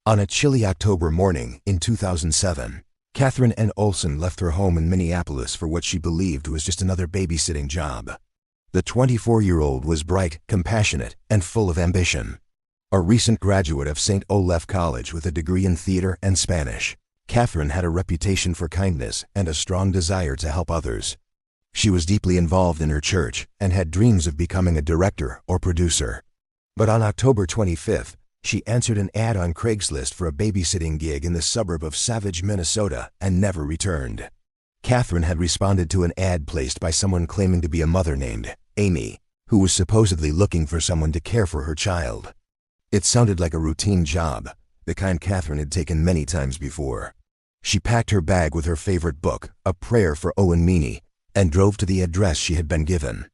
On a chilly October morning in 2007, Katherine N. Olson left her home in Minneapolis for what she believed was just another babysitting job. The 24-year-old was bright, compassionate, and full of ambition. A recent graduate of St. Olaf College with a degree in theater and Spanish, Katherine had a reputation for kindness and a strong desire to help others. She was deeply involved in her church and had dreams of becoming a director or producer. But on October 25th, she answered an ad on Craigslist for a babysitting gig in the suburb of Savage, Minnesota, and never returned. Katherine had responded to an ad placed by someone claiming to be a mother named Amy, who was supposedly looking for someone to care for her child. It sounded like a routine job, the kind Katherine had taken many times before. She packed her bag with her favorite book, A Prayer for Owen Meany, and drove to the address she had been given.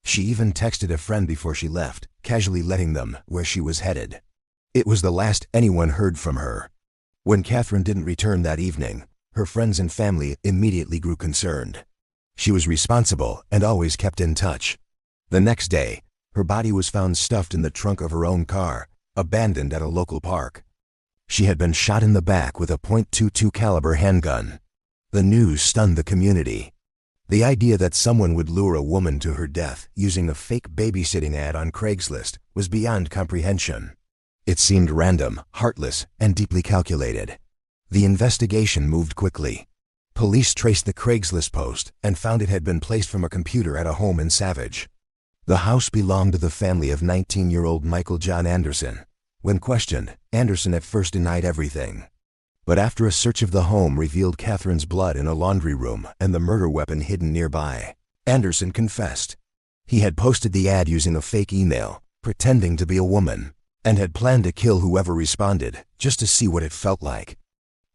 She even texted a friend before she left, casually letting them where she was headed. It was the last anyone heard from her. When Katherine didn't return that evening, her friends and family immediately grew concerned. She was responsible and always kept in touch. The next day, her body was found stuffed in the trunk of her own car, abandoned at a local park. She had been shot in the back with a .22 caliber handgun. The news stunned the community. The idea that someone would lure a woman to her death using a fake babysitting ad on Craigslist was beyond comprehension. It seemed random, heartless, and deeply calculated. The investigation moved quickly. Police traced the Craigslist post and found it had been placed from a computer at a home in Savage. The house belonged to the family of 19-year-old Michael John Anderson. When questioned, Anderson at first denied everything. But after a search of the home revealed Katherine's blood in a laundry room and the murder weapon hidden nearby, Anderson confessed. He had posted the ad using a fake email, pretending to be a woman, and had planned to kill whoever responded, just to see what it felt like.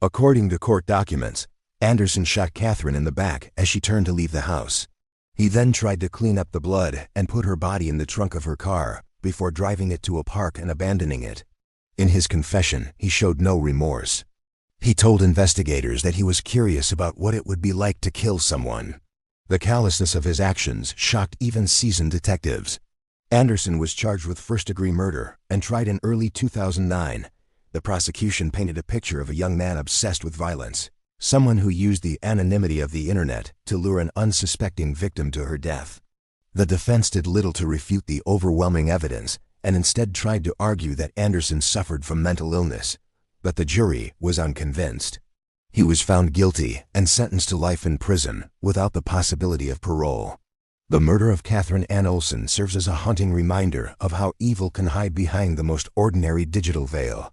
According to court documents, Anderson shot Katherine in the back as she turned to leave the house. He then tried to clean up the blood and put her body in the trunk of her car before driving it to a park and abandoning it. In his confession, he showed no remorse. He told investigators that he was curious about what it would be like to kill someone. The callousness of his actions shocked even seasoned detectives. Anderson was charged with first-degree murder and tried in early 2009. The prosecution painted a picture of a young man obsessed with violence, someone who used the anonymity of the internet to lure an unsuspecting victim to her death. The defense did little to refute the overwhelming evidence and instead tried to argue that Anderson suffered from mental illness, but the jury was unconvinced. He was found guilty and sentenced to life in prison without the possibility of parole. The murder of Katherine Ann Olson serves as a haunting reminder of how evil can hide behind the most ordinary digital veil.